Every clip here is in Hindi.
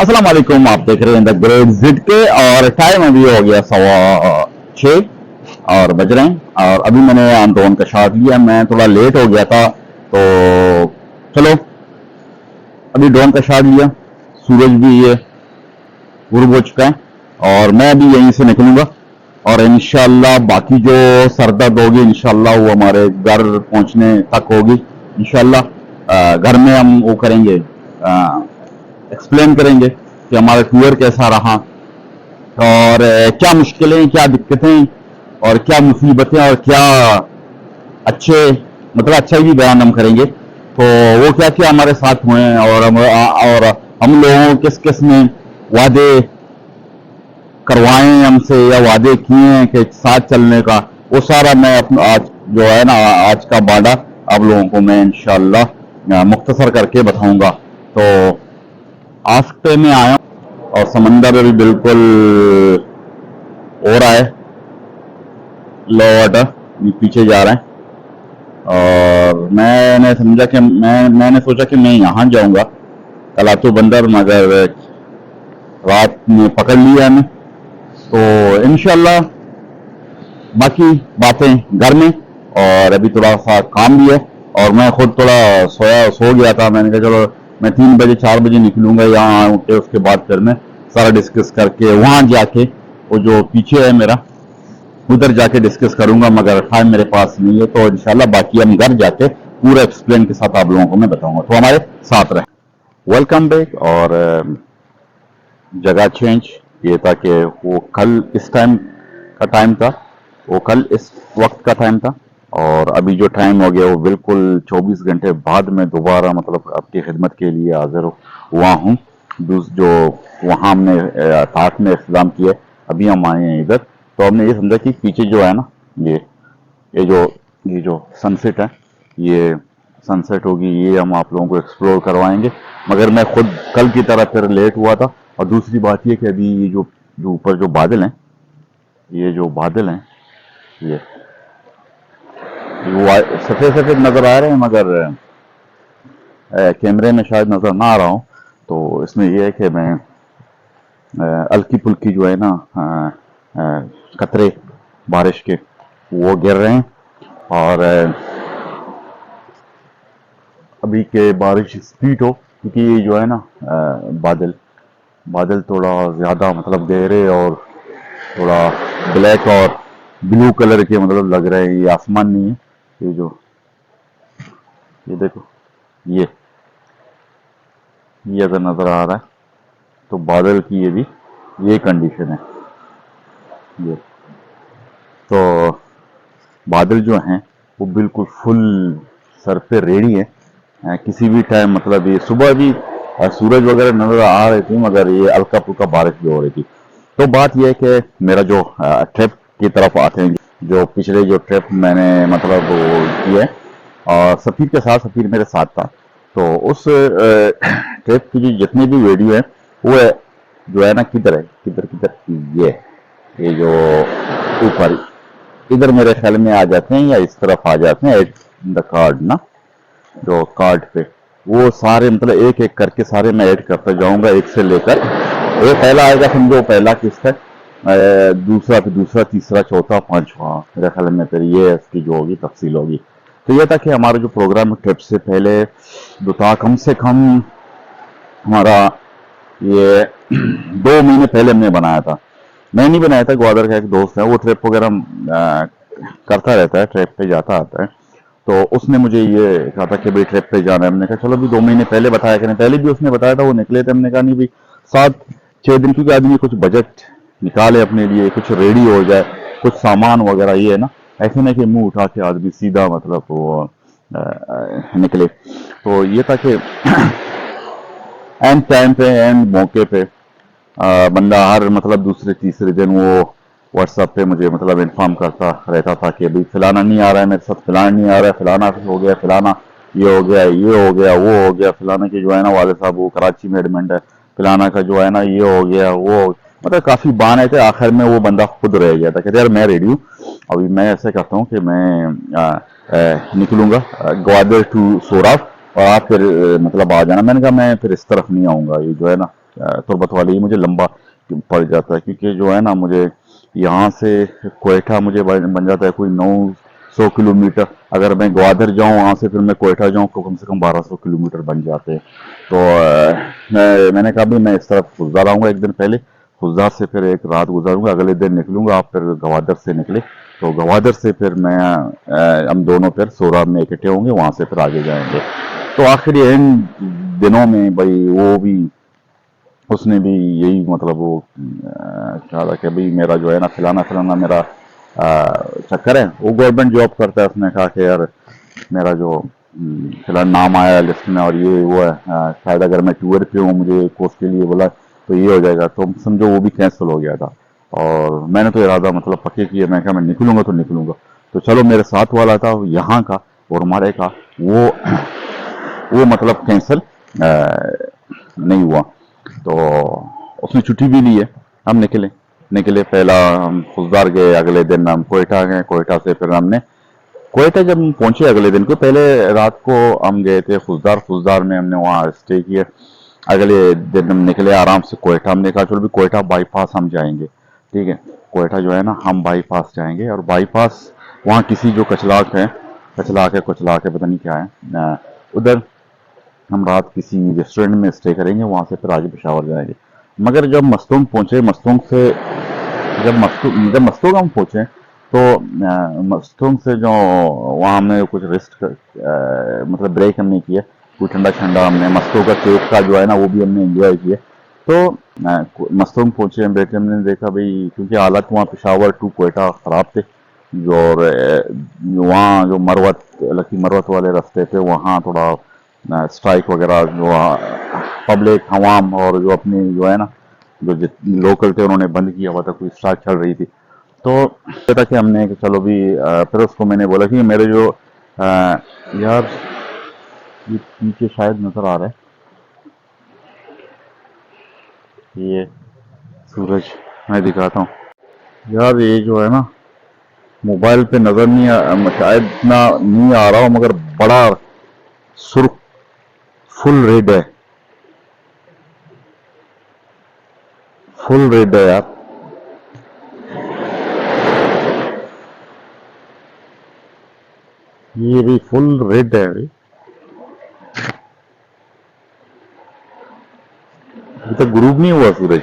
अस्सलाम वालेकुम। आप देख रहे हैं द ग्रेट जिड के और टाइम अभी हो गया 6:15 और बज रहे हैं। और अभी मैंने ड्रोन का शॉट लिया। मैं थोड़ा लेट हो गया था तो चलो अभी ड्रोन का शॉट लिया। सूरज भी ये गुरूब हो चुका है और मैं अभी यहीं से निकलूंगा और इंशाल्लाह बाकी जो सरदर्द होगी इंशाल्लाह वो हमारे घर पहुंचने तक होगी। इंशाल्लाह घर में हम वो करेंगे, एक्सप्लेन करेंगे कि हमारा टूर कैसा रहा और क्या मुश्किलें, क्या दिक्कतें और क्या मुसीबतें और क्या अच्छे, मतलब अच्छा ही बयान हम करेंगे। तो वो क्या क्या हमारे साथ हुए हैं और हम लोगों किस किस ने वादे करवाए हैं हमसे या वादे किए हैं कि साथ चलने का, वो सारा मैं अपना आज जो है ना आज का बाड़ा आप लोगों को मैं इंशाल्लाह मुख्तसर करके बताऊंगा। तो आस्ते में आया और समंदर भी बिल्कुल हो रहा है, लो वाटर पीछे जा रहा है। और मैंने सोचा कि मैं यहाँ जाऊंगा कलातू बंदर, मगर रात में पकड़ लिया हमें। तो इंशाल्लाह बाकी बातें घर में। और अभी थोड़ा सा काम भी है और मैं खुद थोड़ा सो गया था। मैंने कहा चलो मैं 3 बजे 4 बजे निकलूंगा यहाँ उठे, उसके बाद फिर मैं सारा डिस्कस करके वहां जाके वो जो पीछे है मेरा उधर जाके डिस्कस करूंगा, मगर टाइम मेरे पास नहीं है। तो इंशाल्लाह बाकी हम घर जाके पूरा एक्सप्लेन के साथ आप लोगों को मैं बताऊंगा, तो हमारे साथ रहे। Welcome back. और जगह चेंज ये था कि वो कल इस टाइम का टाइम था, वो कल इस वक्त का टाइम था और अभी जो टाइम हो गया वो बिल्कुल 24 घंटे बाद में दोबारा मतलब आपकी खिदमत के लिए हाजिर हुआ हूँ। जो वहाँ हमने ताक में इस्तेमाल किया, अभी हम आए हैं इधर। तो हमने ये समझा कि पीछे जो है ना ये जो सनसेट है, ये सनसेट होगी, ये हम आप लोगों को एक्सप्लोर करवाएंगे। मगर मैं खुद कल की तरह फिर लेट हुआ था। और दूसरी बात ये कि अभी ये जो ऊपर जो बादल हैं, ये जो बादल हैं ये वो सफेद सफेद नजर आ रहे हैं, मगर कैमरे में शायद नजर ना आ रहा हूँ। तो इसमें यह है कि मैं हल्की फुल्की जो है ना कतरे बारिश के वो गिर रहे हैं। और अभी के बारिश स्पीड हो, क्योंकि ये जो है ना बादल बादल थोड़ा ज़्यादा मतलब गहरे और थोड़ा ब्लैक और ब्लू कलर के मतलब लग रहे हैं। ये आसमान नहीं है, ये देखो, ये अगर नज़र आ रहा है तो बादल की ये कंडीशन है। ये तो बादल जो हैं वो बिल्कुल फुल सर पे रेडी है। किसी भी टाइम मतलब ये सुबह भी सूरज वगैरह नजर आ रही थी, मगर ये हल्का फुल्का बारिश भी हो रही थी। तो बात यह है कि मेरा जो ट्रिप की तरफ आते हैं, जो पिछले जो ट्रिप मैंने मतलब वो किया और सफ़ीर के साथ, सफ़ीर मेरे साथ था। तो उस ट्रिप की जो जितनी भी वीडियो है वो जो है ना किधर है, किधर किधर ये जो ऊपर इधर मेरे ख्याल में आ जाते हैं या इस तरफ आ जाते हैं एड द कार्ड ना, जो कार्ड पे वो सारे मतलब एक एक करके सारे मैं ऐड करता जाऊंगा, एक से लेकर ये पहला आएगा समझो, पहला किस्त है, दूसरा, फिर दूसरा, तीसरा, चौथा, पांचवा, मेरे ख्याल में फिर ये इसकी जो होगी तफसील होगी। तो ये था कि हमारा जो प्रोग्राम ट्रिप से पहले जो था, कम से कम हमारा ये 2 महीने पहले हमने बनाया था। मैं नहीं बनाया था, ग्वादर का एक दोस्त है, वो ट्रिप वगैरह करता रहता है, ट्रिप पे जाता आता है। तो उसने मुझे ये कहा था कि भाई ट्रिप पे जाना है। हमने कहा चलो भी 2 महीने पहले बताया करें। पहले भी उसने बताया था, वो निकले थे। हमने कहा नहीं भाई 7-6 दिन, क्योंकि आदमी कुछ बजट निकाले अपने लिए, कुछ रेडी हो जाए, कुछ सामान वगैरह, ये है ना, ऐसे नहीं कि मुंह उठा के आदमी सीधा मतलब वो निकले। तो ये था कि एंड टाइम पे, एंड मौके पे बंदा हर मतलब दूसरे तीसरे दिन वो व्हाट्सएप पे मुझे मतलब इन्फॉर्म करता रहता था कि भाई फलाना नहीं आ रहा है मेरे साथ, फलाना नहीं आ रहा है, फलाना हो गया, फलाना ये हो गया, ये हो गया, वो हो गया, फलाना के जो है ना वाले साहब वो कराची में एडमिट है, फलाना का जो है ना ये हो गया, वो मतलब काफी बहाने थे। आखिर में वो बंदा खुद रह गया था, कहते यार मैं रेडी हूँ, अभी मैं ऐसे करता हूँ कि मैं निकलूंगा ग्वादर टू सोराफ और आप फिर मतलब आ जाना। मैंने कहा मैं फिर इस तरफ नहीं आऊंगा, ये जो है ना तुर्बत वाली, मुझे लंबा पड़ जाता है, क्योंकि जो है ना मुझे यहाँ से कोयटा मुझे बन जाता है कोई 900 किलोमीटर। अगर मैं ग्वादर जाऊँ वहाँ से फिर मैं कोयटा जाऊँ तो कम से कम 1200 किलोमीटर बन जाते हैं। तो मैंने कहा भी मैं इस तरफ खुजदार आऊँगा एक दिन पहले, खुजदार से फिर एक रात गुजारूंगा, अगले दिन निकलूंगा, आप फिर गवादर से निकले तो गवादर से फिर मैं हम दोनों फिर सोराब में इकट्ठे होंगे, वहां से फिर आगे जाएंगे। तो आखिर इन दिनों में भाई वो भी, उसने भी यही मतलब वो कहा था कि भाई मेरा जो है ना फलाना फलाना मेरा चक्कर है, वो गवर्नमेंट जॉब करता है, उसने कहा कि यार मेरा जो फिलहाल नाम आया है लिस्ट में और ये वो है, शायद अगर मैं टूर पे हूँ मुझे कोर्स के लिए बोला तो ये हो जाएगा, तो समझो वो भी कैंसिल हो गया था। और मैंने तो इरादा मतलब पक्के किए, मैं कहा मैं निकलूंगा तो निकलूंगा। तो चलो मेरे साथ वाला था यहाँ का और हमारे का वो मतलब कैंसिल नहीं हुआ। तो उसने छुट्टी भी ली है, हम निकले निकले पहला हम खुजदार गए, अगले दिन हम कोयटा गए, कोयटा से फिर हमने कोयटा जब हम पहुंचे अगले दिन को, पहले रात को हम गए थे खुजदार, खुजदार में हमने वहाँ स्टे किया। अगले दिन हम निकले आराम से कोयटा, हमने कहा चलो भी कोयटा बाईपास हम जाएंगे, ठीक है। कोयटा जो है ना हम बाईपास जाएंगे और बाईपास वहाँ किसी जो कचलाक है, कचलाक है पता नहीं क्या है, उधर हम रात किसी रेस्टोरेंट में स्टे करेंगे, वहां से फिर आगे पेशावर जाएंगे। मगर जब मस्तूंग पहुंचे, मस्तूंग से जब मस्तूंग हम पहुंचे तो मस्तूंग से जो वहाँ हमने कुछ रेस्ट मतलब ब्रेक हमने किया, कोई ठंडा ठंडा हमने मस्तूंग का केक का जो है ना वो भी हमने एंजॉय किया। तो मस्तूंग पहुंचे हम बैठे, हमने देखा भाई क्योंकि हालात वहाँ पेशावर टू कोयटा खराब थे, जो और वहाँ जो मरवत लकी मरवत वाले रास्ते थे वहाँ थोड़ा स्ट्राइक वगैरह जो पब्लिक हवाम और जो अपनी जो है ना जो लोकल थे उन्होंने बंद किया हुआ था, कोई स्ट्राइक चल रही थी। तो था कि हमने कि चलो भी फिर उसको मैंने बोला कि मेरे जो यार ये पीछे शायद नजर आ रहा है, ये सूरज मैं दिखाता हूँ यार, ये जो है ना मोबाइल पे नजर नहीं शायद इतना नहीं आ रहा हो, मगर बड़ा सुर्ख फुल रेड है, फुल रेड है यार, ये भी फुल रेड है अभी। अभी तक ग्रुप नहीं हुआ सूरज,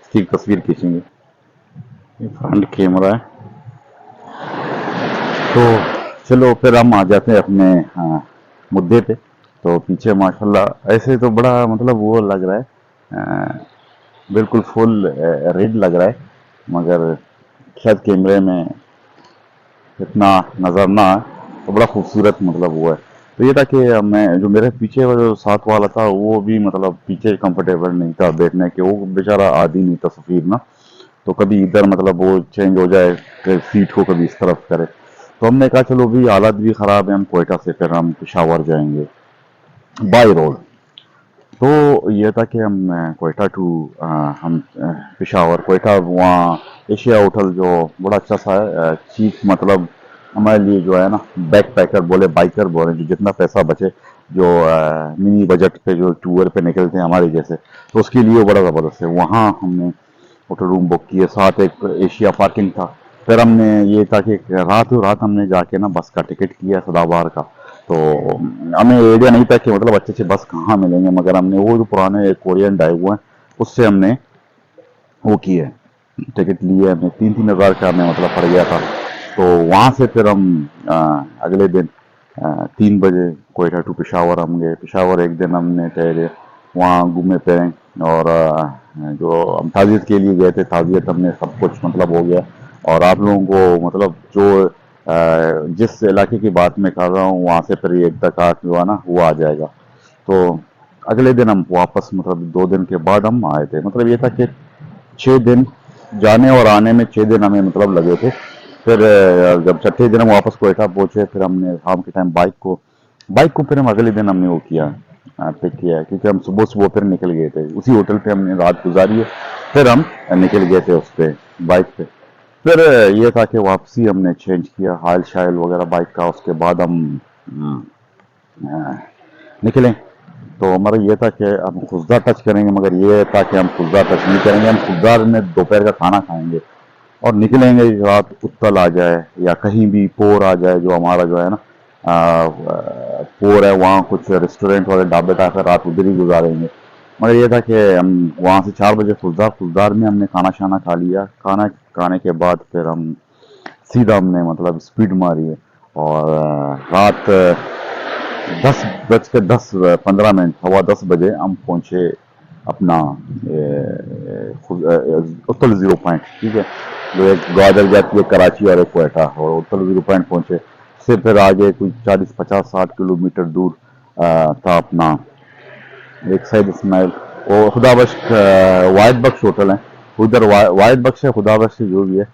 इसकी एक तस्वीर खींचेंगे, ये फ्रंट कैमरा है। तो चलो फिर हम आ जाते हैं अपने मुद्दे पे। तो पीछे माशाल्लाह ऐसे तो बड़ा मतलब वो लग रहा है, बिल्कुल फुल रेड लग रहा है, मगर शायद कैमरे में इतना नजर ना आए, तो बड़ा खूबसूरत मतलब वो है। तो ये था कि मैं जो मेरे पीछे वाला जो साथ वाला था वो भी मतलब पीछे कंफर्टेबल नहीं था बैठने के, वो बेचारा आदी नहीं था सफीर ना, तो कभी इधर मतलब वो चेंज हो जाए सीट को, कभी इस तरफ करे। तो हमने कहा चलो भी हालात भी खराब है, हम कोयटा से फिर हम पेशावर जाएंगे बाई रोड। तो ये था कि हम कोयटा टू हम पेशावर कोयटा वहाँ एशिया होटल जो बड़ा अच्छा सा है, चीप मतलब हमारे लिए जो है ना बैक पैकर बोले बाइकर बोले, जो जितना पैसा बचे जो मिनी बजट पे जो टूर पे निकलते हैं हमारे जैसे, तो उसके लिए वो बड़ा ज़बरदस्त है। वहाँ हमने होटल रूम बुक किए, साथ एक एशिया पार्किंग था। फिर हमने ये था कि रात रात हमने जाके ना बस का टिकट किया सदाबहार का। तो हमें आइडिया नहीं था कि मतलब अच्छे अच्छे बस कहाँ मिलेंगे, मगर हमने वो जो पुराने कोरियन ड्राइव हुए हैं उससे हमने वो किए, टिकट लिए हमने, 3-3 हज़ार का हमें मतलब पड़ गया था। तो वहाँ से फिर हम अगले दिन 3 बजे कोयटा टू पेशावर हम गए, पेशावर एक दिन हमने ठहरे, वहाँ घूमे फिरे और जो हम ताज़ियत के लिए गए थे, ताज़ियत हमने सब कुछ मतलब हो गया। और आप लोगों को मतलब जो जिस इलाके की बात मैं कर रहा हूँ वहाँ से फिर ये तक जो है ना वो आ जाएगा। तो अगले दिन हम वापस मतलब 2 दिन के बाद हम आए थे, मतलब ये था कि 6 दिन जाने और आने में 6 दिन हमें मतलब लगे थे। फिर जब छठे दिन हम वापस कोयटा पहुंचे, फिर हमने शाम के टाइम बाइक को फिर हम अगले दिन हमने वो किया, पिक किया, क्योंकि हम सुबह सुबह फिर निकल गए थे, उसी होटल पे हमने रात गुजारी है। फिर हम निकल गए थे उस पे बाइक पे। फिर ये था कि वापसी हमने चेंज किया हाल शाइल वगैरह बाइक का, उसके बाद हम अ, निकले। तो हमारा ये था कि हम खुजदा टच करेंगे, मगर ये था कि हम खुजदा टच नहीं करेंगे, हम खुजदा में दोपहर का खाना खाएंगे और निकलेंगे रात उत्तल आ जाए या कहीं भी पोर आ जाए, जो हमारा जो है ना पोर है, वहाँ कुछ रेस्टोरेंट वाले ढाबे टाइप है, रात उधर ही गुजारेंगे। मगर ये था कि हम वहाँ से 4 बजे खुजदार में हमने खाना शाना खा लिया। खाना खाने के बाद फिर हम सीधा हमने मतलब स्पीड मारी है और रात 10 बज के 10 15 मिनट, 9:15 बजे हम पहुंचे अपना उत्तल 0 पॉइंट, ठीक है, जो एक ग्वादर जाती है कराची और एक क्वेटा, और उत्तल 0 पॉइंट पहुंचे। से फिर आगे कोई 40 50 60 किलोमीटर दूर था अपना एक साइड इस्माइल और खुदाबख्श वाहिद बख्श होटल है उधर, वाहिद बख्श है खुदाबख्श जो भी है,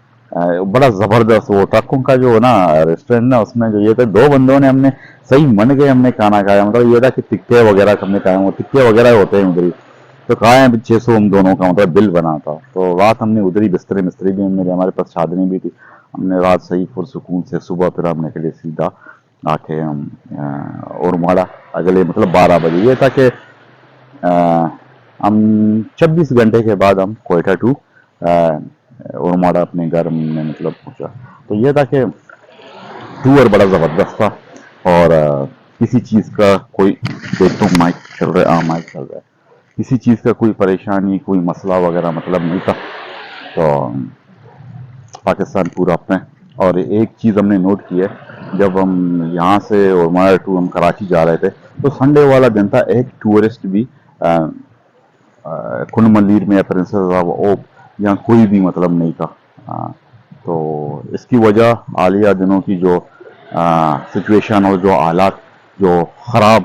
बड़ा जबरदस्त वो ट्रकों का जो ना रेस्टोरेंट ना, उसमें जो ये था 2 बंदों ने हमने सही मन के हमने खाना खाया, मतलब ये था कि टिक्के वगैरह हमने खाए, वो टिक्के वगैरह होते हैं उधर ही, तो खाए हैं 600 हम दोनों का मतलब बिल बना था। तो रात हमने उधर ही बिस्तरे मिस्त्री भी मेरे, हमारे पास चादरें भी थी, हमने रात सही पुरसुकून से सुबह फिर हम निकले सीधा आके हम और माड़ा अगले मतलब 12 बजे। ये था कि हम 26 घंटे के बाद हम कोयटा टू उरमाड़ा अपने घर में मतलब पहुंचा। तो ये था कि टूर बड़ा ज़बरदस्त था और किसी चीज़ का कोई देख तो माइक चल रहा है, हाँ माइक चल रहा है, किसी चीज़ का कोई परेशानी कोई मसला वगैरह मतलब नहीं था। तो पाकिस्तान पूरा अपने। और एक चीज़ हमने नोट की है, जब हम यहाँ से उरमाड़ा टू हम कराची जा रहे थे तो संडे वाला दिन था, एक टूरिस्ट भी कुन मंदिर में या प्रिंसेस ऑफ ओक या कोई भी मतलब नहीं था। तो इसकी वजह हालिया दिनों की जो सिचुएशन और जो हालात जो ख़राब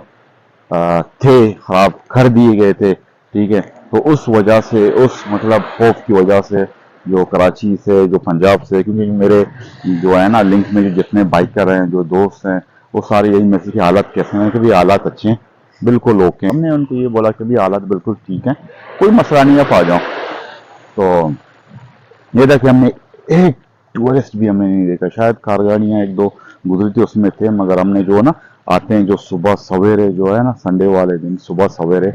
ख़राब कर दिए गए थे, ठीक है, तो उस वजह से उस मतलब खौफ की वजह से जो कराची से जो पंजाब से, क्योंकि मेरे जो है ना लिंक में जो जितने बाइकर हैं जो दोस्त हैं वो सारे यही मैसेज की हालत कैसे हैं कि भी हालात अच्छे हैं, बिल्कुल ओके। हमने उनको ये बोला कि भी हालात बिल्कुल ठीक हैं, कोई मसला नहीं, आप आ जाओ। तो ये था कि हमने एक टूरिस्ट भी हमने नहीं देखा, शायद कारगाड़ियाँ एक दो गुजरी थी उसमें थे, मगर हमने जो ना आते हैं जो सुबह सवेरे जो है ना संडे वाले दिन सुबह सवेरे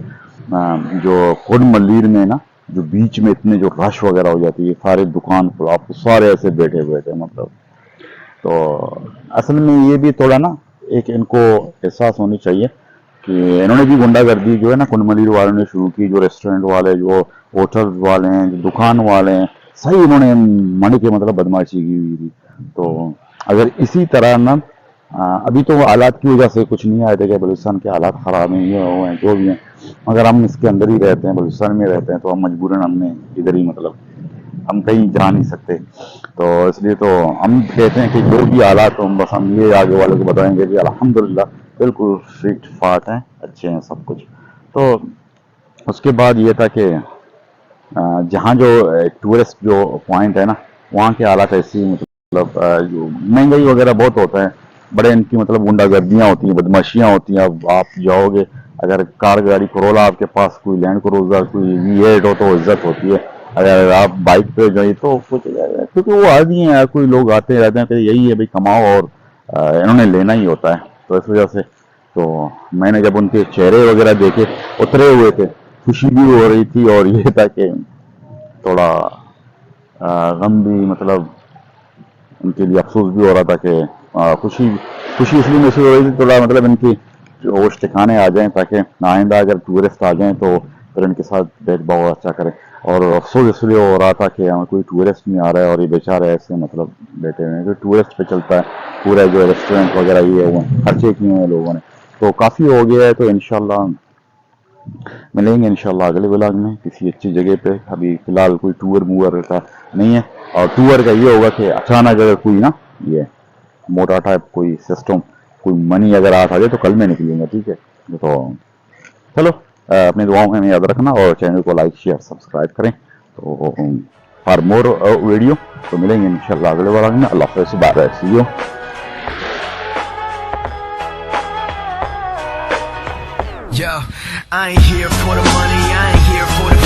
जो खुद मल्लीर में ना जो बीच में इतने जो रश वगैरह हो जाती है, सारे दुकान पर आपको सारे ऐसे बैठे हुए थे मतलब। तो असल में ये भी थोड़ा ना एक इनको एहसास होनी चाहिए कि इन्होंने भी गुंडागर्दी जो है ना कुनमलीर वालों ने शुरू की, जो रेस्टोरेंट वाले जो होटल वाले हैं जो दुकान वाले हैं, सही इन्होंने मन के मतलब बदमाशी की हुई थी। तो अगर इसी तरह ना अभी तो हालात की वजह से कुछ नहीं आए थे कि बलूचिस्तान के हालात ख़राब हैं, ये वो हैं जो भी हैं, मगर हम इसके अंदर ही रहते हैं, बलूचिस्तान में रहते हैं, तो हम मजबूरन हमने इधर ही मतलब हम कहीं जा नहीं सकते। तो इसलिए तो हम कहते हैं कि जो भी हालात हो बस हम ये आगे वालों को बताएंगे कि अल्हम्दुलिल्लाह बिल्कुल फिट फाट हैं, अच्छे हैं सब कुछ। तो उसके बाद ये था कि जहाँ जो टूरिस्ट जो पॉइंट है ना वहाँ के हालात ऐसी मतलब जो महंगाई वगैरह बहुत होता है, बड़े इनकी मतलब गुंडागर्दियाँ होती हैं, बदमाशियाँ होती हैं। अब आप जाओगे अगर कार गाड़ी करोला आपके पास कोई लैंड क्रूजर कोई V8 हो तो इज्जत होती है, अगर आप बाइक पे जाइए तो कुछ, क्योंकि वो आदमी है, कोई लोग आते रहते हैं कि यही है भाई कमाओ और इन्होंने लेना ही होता है। तो इस वजह से तो मैंने जब उनके चेहरे वगैरह देखे उतरे हुए थे, खुशी भी हो रही थी और ये था कि थोड़ा गम भी मतलब उनके लिए अफसोस भी हो रहा था कि खुशी खुशी इसलिए महसूस हो रही थी थोड़ा मतलब इनकी जो होश ठिकाने आ जाएं, ताकि आइंदा अगर टूरिस्ट आ जाएं तो फिर इनके साथ भेदभाव अच्छा करें। और अफसोस इसलिए हो रहा था कि हमें कोई टूरिस्ट नहीं आ रहा है और ये बेचारे ऐसे मतलब बैठे हुए हैं, जो टूरिस्ट पे चलता है पूरा जो रेस्टोरेंट वगैरह ये वो खर्चे किए हैं लोगों ने। तो काफ़ी हो गया है, तो इंशाल्लाह मिलेंगे इंशाल्लाह अगले व्लॉग में किसी अच्छी जगह पे। अभी फिलहाल कोई टूर मूवर का नहीं है, और टूर का ये होगा कि अचानक अगर कोई ना ये मोटा टाइप कोई सिस्टम कोई मनी अगर आ जाए तो कल मैं निकलूंगा, ठीक है। तो चलो अपनी दुआओं में याद रखना और चैनल को लाइक शेयर सब्सक्राइब करें। तो फॉर मोर वीडियो तो मिलेंगे इंशाल्लाह अगले व्लॉग में। अल्लाह हाफ़िज़, bye, see you. Yo, I ain't here for the money, I ain't here for the